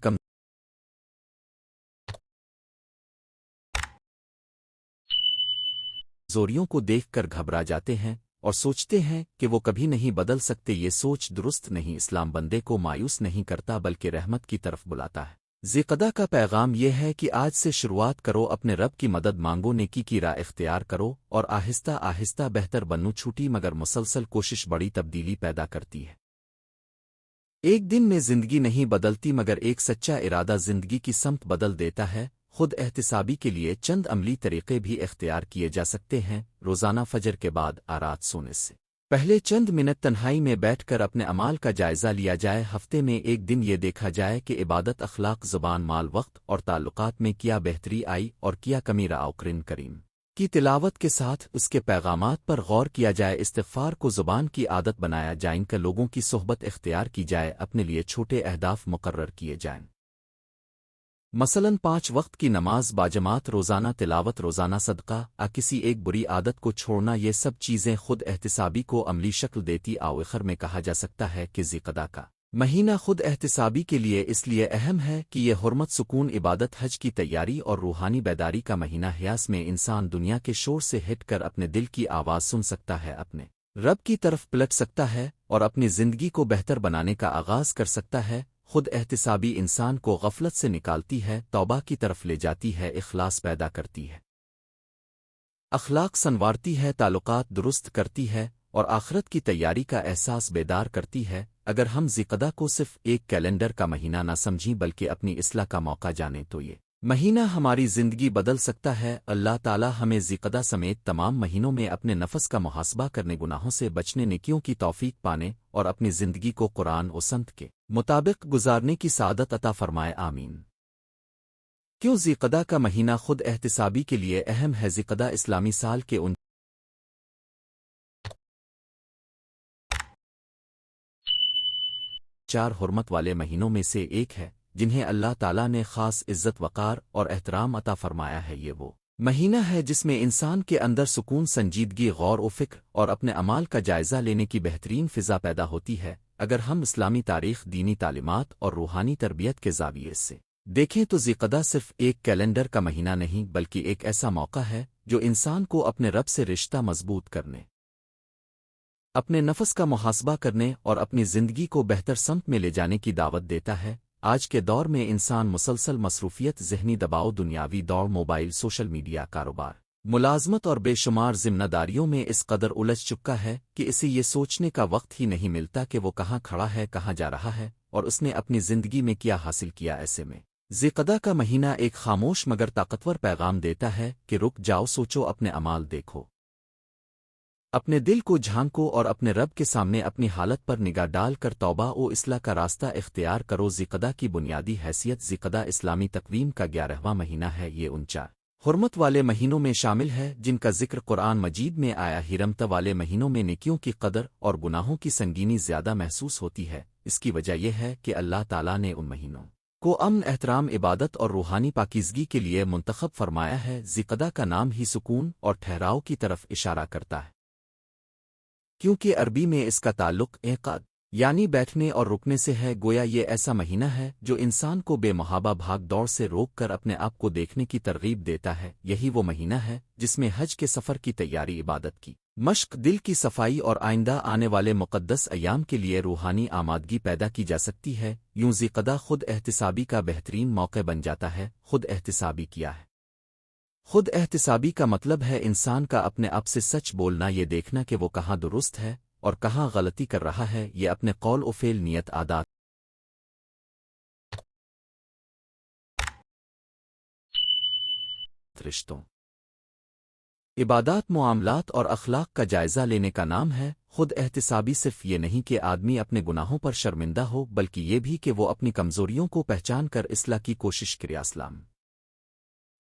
A: کمزوریوں کو دیکھ کر گھبرا جاتے ہیں اور سوچتے ہیں کہ وہ کبھی نہیں بدل سکتے۔ یہ سوچ درست نہیں۔ اسلام بندے کو مایوس نہیں کرتا بلکہ رحمت کی طرف بلاتا ہے۔ ذکدہ کا پیغام یہ ہے کہ آج سے شروعات کرو، اپنے رب کی مدد مانگو، نیکی کی راہ اختیار کرو اور آہستہ آہستہ بہتر بنو۔ چھوٹی مگر مسلسل کوشش بڑی تبدیلی پیدا کرتی ہے۔ ایک دن میں زندگی نہیں بدلتی مگر ایک سچا ارادہ زندگی کی سمت بدل دیتا ہے۔ خود احتسابی کے لیے چند عملی طریقے بھی اختیار کیے جا سکتے ہیں۔ روزانہ فجر کے بعد رات سونے سے پہلے چند منٹ تنہائی میں بیٹھ کر اپنے اعمال کا جائزہ لیا جائے۔ ہفتے میں ایک دن یہ دیکھا جائے کہ عبادت، اخلاق، زبان، مال، وقت اور تعلقات میں کیا بہتری آئی اور کیا کمی رہا۔ قرآن کریم کی تلاوت کے ساتھ اس کے پیغامات پر غور کیا جائے، استغفار کو زبان کی عادت بنایا جائے، ان کا لوگوں کی صحبت اختیار کی جائے، اپنے لیے چھوٹے اہداف مقرر کیے جائیں، مثلاً 5 وقت کی نماز باجماعت، روزانہ تلاوت، روزانہ صدقہ، کسی ایک بری عادت کو چھوڑنا۔ یہ سب چیزیں خود احتسابی کو عملی شکل دیتی۔ آخر میں کہا جا سکتا ہے کہ ذکدہ کا مہینہ خود احتسابی کے لیے اس لیے اہم ہے کہ یہ حرمت، سکون، عبادت، حج کی تیاری اور روحانی بیداری کا مہینہ ہے۔ اس میں انسان دنیا کے شور سے ہٹ کر اپنے دل کی آواز سن سکتا ہے، اپنے رب کی طرف پلٹ سکتا ہے اور اپنی زندگی کو بہتر بنانے کا آغاز کر سکتا ہے۔ خود احتسابی انسان کو غفلت سے نکالتی ہے، توبہ کی طرف لے جاتی ہے، اخلاص پیدا کرتی ہے، اخلاق سنوارتی ہے، تعلقات درست کرتی ہے اور آخرت کی تیاری کا احساس بیدار کرتی ہے۔ اگر ہم ذیقعدہ کو صرف ایک کیلنڈر کا مہینہ نہ سمجھیں بلکہ اپنی اصلاح کا موقع جانیں تو یہ مہینہ ہماری زندگی بدل سکتا ہے۔ اللہ تعالی ہمیں ذیقعدہ سمیت تمام مہینوں میں اپنے نفس کا محاسبہ کرنے، گناہوں سے بچنے، نیکیوں کی توفیق پانے اور اپنی زندگی کو قرآن و سنت کے مطابق گزارنے کی سعادت عطا فرمائے، آمین۔ کیوں ذیقعدہ کا مہینہ خود احتسابی کے لیے اہم ہے؟ ذیقعدہ اسلامی سال کے ان چار حرمت والے مہینوں میں سے ایک ہے جنہیں اللہ تعالیٰ نے خاص عزت وقار اور احترام عطا فرمایا ہے۔ یہ وہ مہینہ ہے جس میں انسان کے اندر سکون، سنجیدگی، غور و فکر اور اپنے اعمال کا جائزہ لینے کی بہترین فضا پیدا ہوتی ہے۔ اگر ہم اسلامی تاریخ، دینی تعلیمات اور روحانی تربیت کے زاویے سے دیکھیں تو ذیقعدہ صرف ایک کیلنڈر کا مہینہ نہیں بلکہ ایک ایسا موقع ہے جو انسان کو اپنے رب سے رشتہ مضبوط کرنے، اپنے نفس کا محاسبہ کرنے اور اپنی زندگی کو بہتر سمت میں لے جانے کی دعوت دیتا ہے۔ آج کے دور میں انسان مسلسل مصروفیت، ذہنی دباؤ، دنیاوی دوڑ، موبائل، سوشل میڈیا، کاروبار، ملازمت اور بے شمار ذمہ داریوں میں اس قدر الجھ چکا ہے کہ اسے یہ سوچنے کا وقت ہی نہیں ملتا کہ وہ کہاں کھڑا ہے، کہاں جا رہا ہے اور اس نے اپنی زندگی میں کیا حاصل کیا۔ ایسے میں ذیقعدہ کا مہینہ ایک خاموش مگر طاقتور پیغام دیتا ہے کہ رک جاؤ، سوچو، اپنے اعمال دیکھو، اپنے دل کو جھانکو اور اپنے رب کے سامنے اپنی حالت پر نگاہ ڈال کر توبہ و اصلاح کا راستہ اختیار کرو۔ ذیقعدہ کی بنیادی حیثیت: ذیقعدہ اسلامی تقویم کا 11واں مہینہ ہے۔ یہ ان چار حرمت والے مہینوں میں شامل ہے جن کا ذکر قرآن مجید میں آیا۔ حرمت والے مہینوں میں نیکیوں کی قدر اور گناہوں کی سنگینی زیادہ محسوس ہوتی ہے۔ اس کی وجہ یہ ہے کہ اللہ تعالیٰ نے ان مہینوں کو امن، احترام، عبادت اور روحانی پاکیزگی کے لیے منتخب فرمایا ہے۔ ذیقعدہ کا نام ہی سکون اور ٹھہراؤ کی طرف اشارہ کرتا ہے، کیونکہ عربی میں اس کا تعلق اعقاد یعنی بیٹھنے اور رکنے سے ہے۔ گویا یہ ایسا مہینہ ہے جو انسان کو بے محابہ بھاگ دوڑ سے روک کر اپنے آپ کو دیکھنے کی ترغیب دیتا ہے۔ یہی وہ مہینہ ہے جس میں حج کے سفر کی تیاری، عبادت کی مشق، دل کی صفائی اور آئندہ آنے والے مقدس ایام کے لیے روحانی آمادگی پیدا کی جا سکتی ہے۔ یوں ذیقعدہ خود احتسابی کا بہترین موقع بن جاتا ہے۔ خود احتسابی کیا ہے؟ خود احتسابی کا مطلب ہے انسان کا اپنے آپ سے سچ بولنا، یہ دیکھنا کہ وہ کہاں درست ہے اور کہاں غلطی کر رہا ہے۔ یہ اپنے قول و فعل، نیت، عادات، رشتوں، عبادات، معاملات اور اخلاق کا جائزہ لینے کا نام ہے۔ خود احتسابی صرف یہ نہیں کہ آدمی اپنے گناہوں پر شرمندہ ہو بلکہ یہ بھی کہ وہ اپنی کمزوریوں کو پہچان کر اصلاح کی کوشش کرے۔ اسلام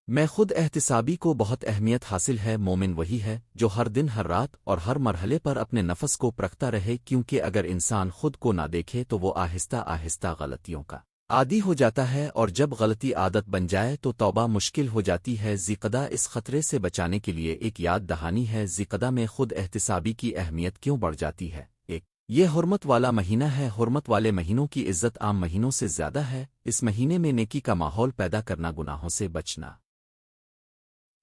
A: میں خود احتسابی کو بہت اہمیت حاصل ہے۔ مومن وہی ہے جو ہر دن، ہر رات اور ہر مرحلے پر اپنے نفس کو پرکھتا رہے، کیونکہ اگر انسان خود کو نہ دیکھے تو وہ آہستہ آہستہ غلطیوں کا عادی ہو جاتا ہے، اور جب غلطی عادت بن جائے تو توبہ مشکل ہو جاتی ہے۔ ذیقعدہ اس خطرے سے بچانے کے لیے ایک یاد دہانی ہے۔ ذیقعدہ میں خود احتسابی کی اہمیت کیوں بڑھ جاتی ہے؟ ایک، یہ حرمت والا مہینہ ہے۔ حرمت والے مہینوں کی عزت عام مہینوں سے زیادہ ہے۔ اس مہینے میں نیکی کا ماحول پیدا کرنا، گناہوں سے بچنا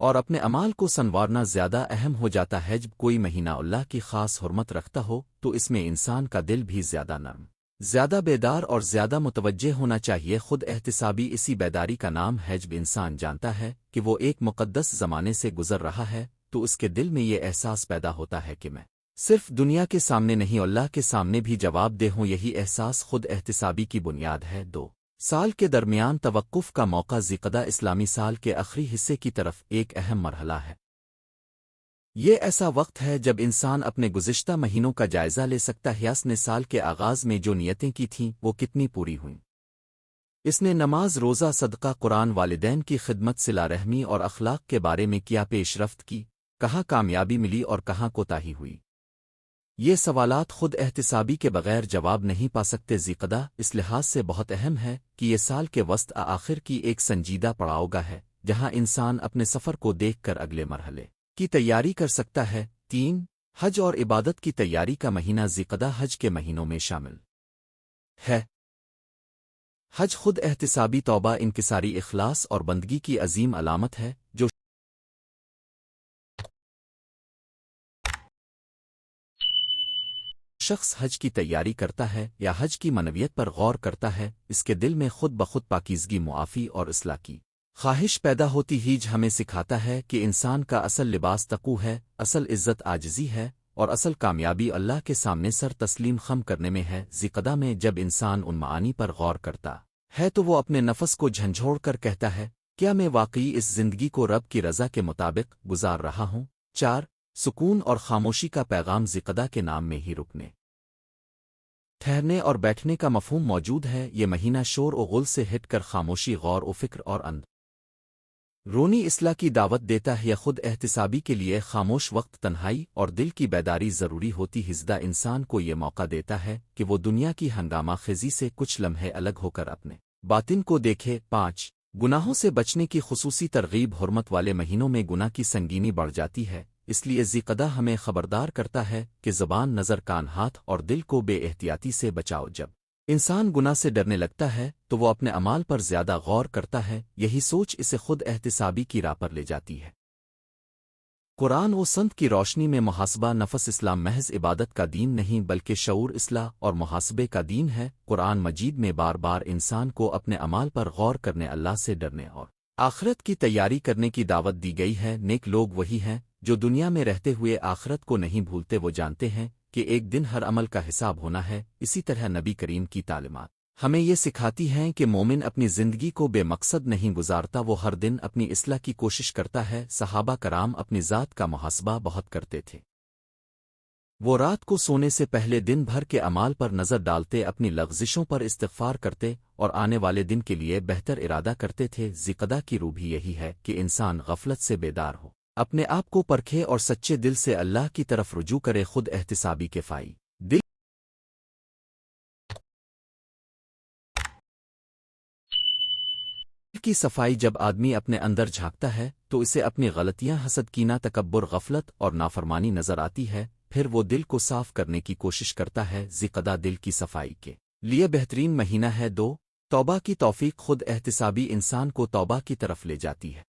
A: اور اپنے اعمال کو سنوارنا زیادہ اہم ہو جاتا ہے۔ جب کوئی مہینہ اللہ کی خاص حرمت رکھتا ہو تو اس میں انسان کا دل بھی زیادہ نرم، زیادہ بیدار اور زیادہ متوجہ ہونا چاہیے۔ خود احتسابی اسی بیداری کا نام ہے۔ جب انسان جانتا ہے کہ وہ ایک مقدس زمانے سے گزر رہا ہے تو اس کے دل میں یہ احساس پیدا ہوتا ہے کہ میں صرف دنیا کے سامنے نہیں، اللہ کے سامنے بھی جواب دہ ہوں۔ یہی احساس خود احتسابی کی بنیاد ہے۔ دو سال کے درمیان توقف کا موقع: ذیقعدہ اسلامی سال کے آخری حصے کی طرف ایک اہم مرحلہ ہے۔ یہ ایسا وقت ہے جب انسان اپنے گزشتہ مہینوں کا جائزہ لے سکتا ہے۔ اس نے سال کے آغاز میں جو نیتیں کی تھیں وہ کتنی پوری ہوئیں؟ اس نے نماز، روزہ، صدقہ، قرآن، والدین کی خدمت، صلہ رحمی اور اخلاق کے بارے میں کیا پیش رفت کی؟ کہاں کامیابی ملی اور کہاں کوتاہی ہوئی؟ یہ سوالات خود احتسابی کے بغیر جواب نہیں پا سکتے۔ ذیقعدہ اس لحاظ سے بہت اہم ہے کہ یہ سال کے وسط آخر کی ایک سنجیدہ پڑاؤ گاہ ہے جہاں انسان اپنے سفر کو دیکھ کر اگلے مرحلے کی تیاری کر سکتا ہے۔ تین، حج اور عبادت کی تیاری کا مہینہ: ذیقعدہ حج کے مہینوں میں شامل ہے۔ حج خود احتسابی، توبہ، انکساری، اخلاص اور بندگی کی عظیم علامت ہے جو شخص حج کی تیاری کرتا ہے یا حج کی منویت پر غور کرتا ہے اس کے دل میں خود بخود پاکیزگی معافی اور اصلاح کی خواہش پیدا ہوتی ہی ہمیں سکھاتا ہے کہ انسان کا اصل لباس تقوی ہے، اصل عزت عاجزی ہے اور اصل کامیابی اللہ کے سامنے سر تسلیم خم کرنے میں ہے۔ ذکردہ میں جب انسان ان معانی پر غور کرتا ہے تو وہ اپنے نفس کو جھنجھوڑ کر کہتا ہے، کیا میں واقعی اس زندگی کو رب کی رضا کے مطابق گزار رہا ہوں؟ 4 سکون اور خاموشی کا پیغام ذکردہ کے نام میں ہی رکنے ٹھہرنے اور بیٹھنے کا مفہوم موجود ہے۔ یہ مہینہ شور و غل سے ہٹ کر خاموشی، غور و فکر اور رونی اصلاح کی دعوت دیتا ہے۔ یا خود احتسابی کے لیے خاموش وقت، تنہائی اور دل کی بیداری ضروری ہوتی ہزدہ انسان کو یہ موقع دیتا ہے کہ وہ دنیا کی ہنگامہ خیزی سے کچھ لمحے الگ ہو کر اپنے باطن کو دیکھے۔ 5 گناہوں سے بچنے کی خصوصی ترغیب۔ حرمت والے مہینوں میں گناہ کی سنگینی بڑھ جاتی ہے، اس لیے ذکردہ ہمیں خبردار کرتا ہے کہ زبان، نظر، کان، ہاتھ اور دل کو بے احتیاطی سے بچاؤ۔ جب انسان گناہ سے ڈرنے لگتا ہے تو وہ اپنے اعمال پر زیادہ غور کرتا ہے، یہی سوچ اسے خود احتسابی کی راہ پر لے جاتی ہے۔ قرآن و سنت کی روشنی میں محاسبہ نفس۔ اسلام محض عبادت کا دین نہیں بلکہ شعور، اصلاح اور محاسبے کا دین ہے۔ قرآن مجید میں بار بار انسان کو اپنے اعمال پر غور کرنے، اللہ سے ڈرنے اور آخرت کی تیاری کرنے کی دعوت دی گئی ہے۔ نیک لوگ وہی ہیں جو دنیا میں رہتے ہوئے آخرت کو نہیں بھولتے، وہ جانتے ہیں کہ ایک دن ہر عمل کا حساب ہونا ہے۔ اسی طرح نبی کریم کی تعلیمات ہمیں یہ سکھاتی ہیں کہ مومن اپنی زندگی کو بے مقصد نہیں گزارتا، وہ ہر دن اپنی اصلاح کی کوشش کرتا ہے۔ صحابہ کرام اپنی ذات کا محاسبہ بہت کرتے تھے، وہ رات کو سونے سے پہلے دن بھر کے اعمال پر نظر ڈالتے، اپنی لغزشوں پر استغفار کرتے اور آنے والے دن کے لیے بہتر ارادہ کرتے تھے۔ ذکردہ کی روح بھی یہی ہے کہ انسان غفلت سے بیدار ہو، اپنے آپ کو پرکھے اور سچے دل سے اللہ کی طرف رجوع کرے۔ خود احتسابی کے فائی دل کی صفائی۔ جب آدمی اپنے اندر جھانکتا ہے تو اسے اپنی غلطیاں، حسد، کینہ، تکبر، غفلت اور نافرمانی نظر آتی ہے، پھر وہ دل کو صاف کرنے کی کوشش کرتا ہے۔ ذکردہ دل کی صفائی کے لیے بہترین مہینہ ہے۔ 2 توبہ کی توفیق۔ خود احتسابی انسان کو توبہ کی طرف لے جاتی ہے۔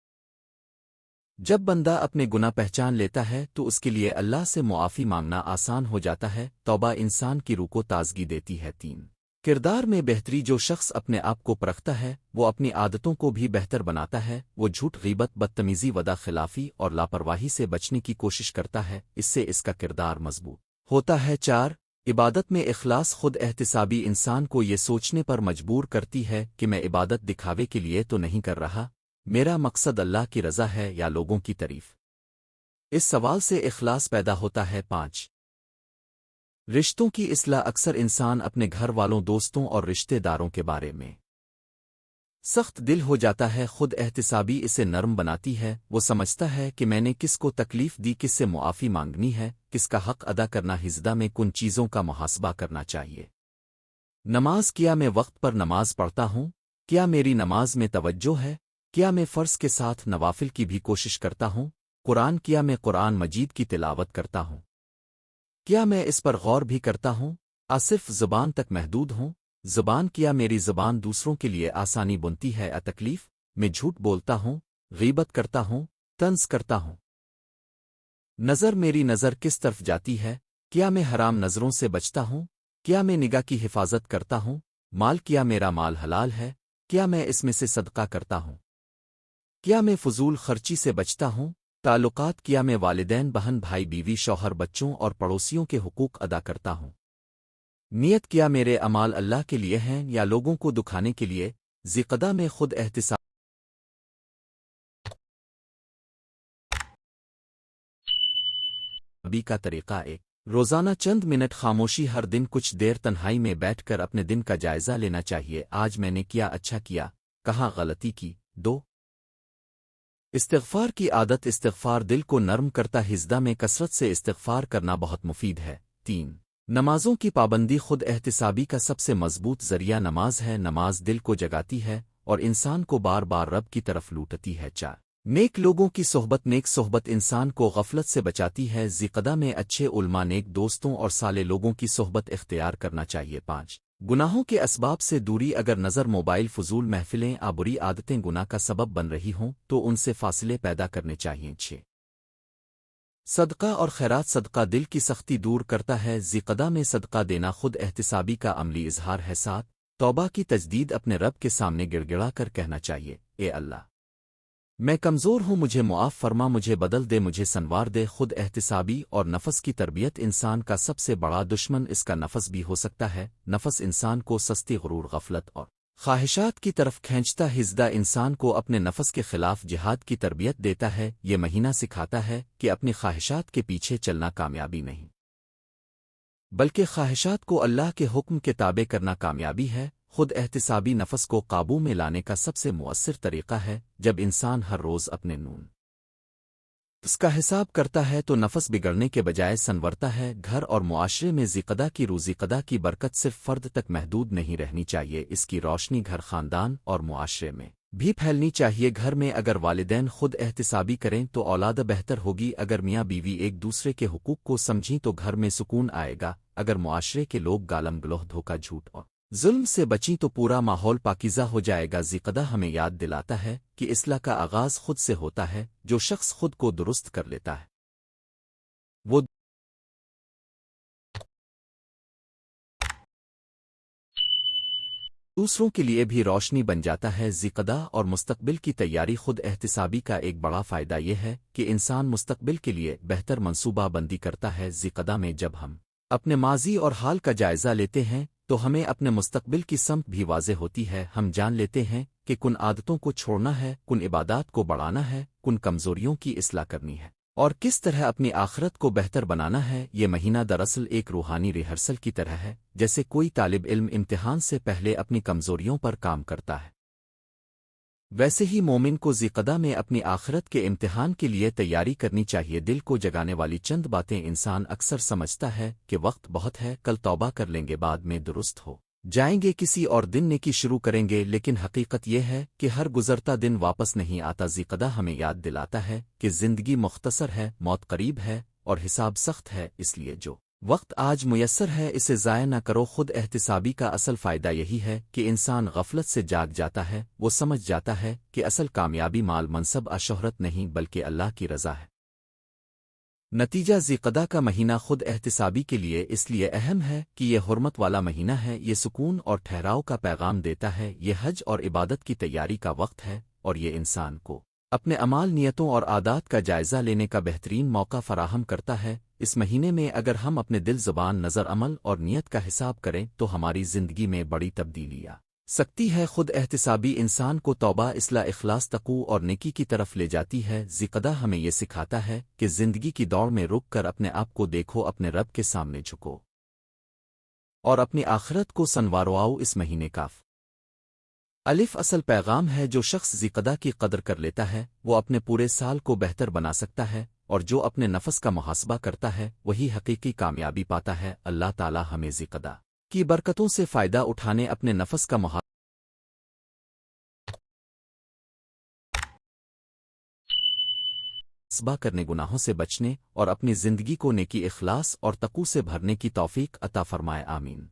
A: جب بندہ اپنے گناہ پہچان لیتا ہے تو اس کے لیے اللہ سے معافی مانگنا آسان ہو جاتا ہے۔ توبہ انسان کی روح کو تازگی دیتی ہے۔ 3 کردار میں بہتری۔ جو شخص اپنے آپ کو پرکھتا ہے وہ اپنی عادتوں کو بھی بہتر بناتا ہے، وہ جھوٹ، غیبت، بدتمیزی، وعدہ خلافی اور لاپرواہی سے بچنے کی کوشش کرتا ہے، اس سے اس کا کردار مضبوط ہوتا ہے۔ 4 عبادت میں اخلاص۔ خود احتسابی انسان کو یہ سوچنے پر مجبور کرتی ہے کہ میں عبادت دکھاوے کے لیے تو نہیں کر رہا، میرا مقصد اللہ کی رضا ہے یا لوگوں کی تعریف؟ اس سوال سے اخلاص پیدا ہوتا ہے۔ 5 رشتوں کی اصلاح۔ اکثر انسان اپنے گھر والوں، دوستوں اور رشتہ داروں کے بارے میں سخت دل ہو جاتا ہے، خود احتسابی اسے نرم بناتی ہے۔ وہ سمجھتا ہے کہ میں نے کس کو تکلیف دی، کس سے معافی مانگنی ہے، کس کا حق ادا کرنا۔ ہزدہ میں کن چیزوں کا محاسبہ کرنا چاہیے۔ نماز۔ کیا میں وقت پر نماز پڑھتا ہوں؟ کیا میری نماز میں توجہ ہے؟ کیا میں فرض کے ساتھ نوافل کی بھی کوشش کرتا ہوں؟ قرآن۔ کیا میں قرآن مجید کی تلاوت کرتا ہوں؟ کیا میں اس پر غور بھی کرتا ہوں؟ صرف زبان تک محدود ہوں؟ زبان۔ کیا میری زبان دوسروں کے لیے آسانی بنتی ہے یا تکلیف؟ میں جھوٹ بولتا ہوں، غیبت کرتا ہوں، طنز کرتا ہوں؟ نظر۔ میری نظر کس طرف جاتی ہے؟ کیا میں حرام نظروں سے بچتا ہوں؟ کیا میں نگاہ کی حفاظت کرتا ہوں؟ مال۔ کیا میرا مال حلال ہے؟ کیا میں اس میں سے صدقہ کرتا ہوں؟ کیا میں فضول خرچی سے بچتا ہوں؟ تعلقات۔ کیا میں والدین، بہن، بھائی، بیوی، شوہر، بچوں اور پڑوسیوں کے حقوق ادا کرتا ہوں؟ نیت۔ کیا میرے اعمال اللہ کے لیے ہیں یا لوگوں کو دکھانے کے لیے؟ ذکردہ میں خود احتسابی کا طریقہ 1 روزانہ چند منٹ خاموشی۔ ہر دن کچھ دیر تنہائی میں بیٹھ کر اپنے دن کا جائزہ لینا چاہیے۔ آج میں نے کیا اچھا کیا، کہاں غلطی کی؟ 2 استغفار کی عادت۔ استغفار دل کو نرم کرتا۔ ہزدہ میں کثرت سے استغفار کرنا بہت مفید ہے۔ 3 نمازوں کی پابندی۔ خود احتسابی کا سب سے مضبوط ذریعہ نماز ہے۔ نماز دل کو جگاتی ہے اور انسان کو بار بار رب کی طرف لوٹتی ہے۔ 4 نیک لوگوں کی صحبت۔ نیک صحبت انسان کو غفلت سے بچاتی ہے۔ ذکردہ میں اچھے علماء، نیک دوستوں اور صالح لوگوں کی صحبت اختیار کرنا چاہیے۔ 5 گناہوں کے اسباب سے دوری۔ اگر نظر، موبائل، فضول محفلیں یا بری عادتیں گناہ کا سبب بن رہی ہوں تو ان سے فاصلے پیدا کرنے چاہئیں۔ 6 صدقہ اور خیرات صدقہ دل کی سختی دور کرتا ہے ذیقدہ میں صدقہ دینا خود احتسابی کا عملی اظہار ہے ساتھ توبہ کی تجدید اپنے رب کے سامنے گڑ گڑا کر کہنا چاہیے اے اللہ میں کمزور ہوں مجھے معاف فرما مجھے بدل دے مجھے سنوار دے خود احتسابی اور نفس کی تربیت انسان کا سب سے بڑا دشمن اس کا نفس بھی ہو سکتا ہے نفس انسان کو سستی غرور غفلت اور خواہشات کی طرف کھینچتا ہزدہ انسان کو اپنے نفس کے خلاف جہاد کی تربیت دیتا ہے یہ مہینہ سکھاتا ہے کہ اپنی خواہشات کے پیچھے چلنا کامیابی نہیں بلکہ خواہشات کو اللہ کے حکم کے تابع کرنا کامیابی ہے خود احتسابی نفس کو قابو میں لانے کا سب سے مؤثر طریقہ ہے جب انسان ہر روز اپنے نون اس کا حساب کرتا ہے تو نفس بگڑنے کے بجائے سنورتا ہے گھر اور معاشرے میں ذیقدہ کی روزیقدہ کی برکت صرف فرد تک محدود نہیں رہنی چاہیے اس کی روشنی گھر خاندان اور معاشرے میں بھی پھیلنی چاہیے گھر میں اگر والدین خود احتسابی کریں تو اولاد بہتر ہوگی اگر میاں بیوی ایک دوسرے کے حقوق کو سمجھیں تو گھر میں سکون آئے گا اگر معاشرے کے لوگ گالم گلوہ دھوکہ جھوٹ اور ظلم سے بچیں تو پورا ماحول پاکیزہ ہو جائے گا ذیقدہ ہمیں یاد دلاتا ہے کہ اصلاح کا آغاز خود سے ہوتا ہے جو شخص خود کو درست کر لیتا ہے وہ دوسروں کے لیے بھی روشنی بن جاتا ہے ذیقدہ اور مستقبل کی تیاری خود احتسابی کا ایک بڑا فائدہ یہ ہے کہ انسان مستقبل کے لیے بہتر منصوبہ بندی کرتا ہے ذیقدہ میں جب ہم اپنے ماضی اور حال کا جائزہ لیتے ہیں تو ہمیں اپنے مستقبل کی سمت بھی واضح ہوتی ہے ہم جان لیتے ہیں کہ کن عادتوں کو چھوڑنا ہے کن عبادات کو بڑھانا ہے کن کمزوریوں کی اصلاح کرنی ہے اور کس طرح اپنی آخرت کو بہتر بنانا ہے یہ مہینہ دراصل ایک روحانی ریہرسل کی طرح ہے جیسے کوئی طالب علم امتحان سے پہلے اپنی کمزوریوں پر کام کرتا ہے ویسے ہی مومن کو ذیقدہ میں اپنی آخرت کے امتحان کے لیے تیاری کرنی چاہیے دل کو جگانے والی چند باتیں انسان اکثر سمجھتا ہے کہ وقت بہت ہے کل توبہ کر لیں گے بعد میں درست ہو جائیں گے کسی اور دن نیکی شروع کریں گے لیکن حقیقت یہ ہے کہ ہر گزرتا دن واپس نہیں آتا ذیقدہ ہمیں یاد دلاتا ہے کہ زندگی مختصر ہے موت قریب ہے اور حساب سخت ہے اس لیے جو وقت آج میسر ہے اسے ضائع نہ کرو خود احتسابی کا اصل فائدہ یہی ہے کہ انسان غفلت سے جاگ جاتا ہے وہ سمجھ جاتا ہے کہ اصل کامیابی مال منصب شہرت نہیں بلکہ اللہ کی رضا ہے نتیجہ ذیقدہ کا مہینہ خود احتسابی کے لیے اس لیے اہم ہے کہ یہ حرمت والا مہینہ ہے یہ سکون اور ٹھہراؤ کا پیغام دیتا ہے یہ حج اور عبادت کی تیاری کا وقت ہے اور یہ انسان کو اپنے اعمال نیتوں اور عادات کا جائزہ لینے کا بہترین موقع فراہم کرتا ہے اس مہینے میں اگر ہم اپنے دل زبان نظر عمل اور نیت کا حساب کریں تو ہماری زندگی میں بڑی تبدیلیاں سکتی ہے خود احتسابی انسان کو توبہ اصلاح اخلاص تقوی اور نیکی کی طرف لے جاتی ہے ذیقدہ ہمیں یہ سکھاتا ہے کہ زندگی کی دوڑ میں رک کر اپنے آپ کو دیکھو اپنے رب کے سامنے جھکو اور اپنی آخرت کو سنوارواؤ اس مہینے کا الف اصل پیغام ہے جو شخص ذیقدہ کی قدر کر لیتا ہے وہ اپنے پورے سال کو بہتر بنا سکتا ہے اور جو اپنے نفس کا محاسبہ کرتا ہے وہی حقیقی کامیابی پاتا ہے اللہ تعالی ہمیں ذیقدہ کی برکتوں سے فائدہ اٹھانے اپنے نفس کا محاسبہ کرنے گناہوں سے بچنے اور اپنی زندگی کو نیکی اخلاص اور تقوی سے بھرنے کی توفیق عطا فرمائے آمین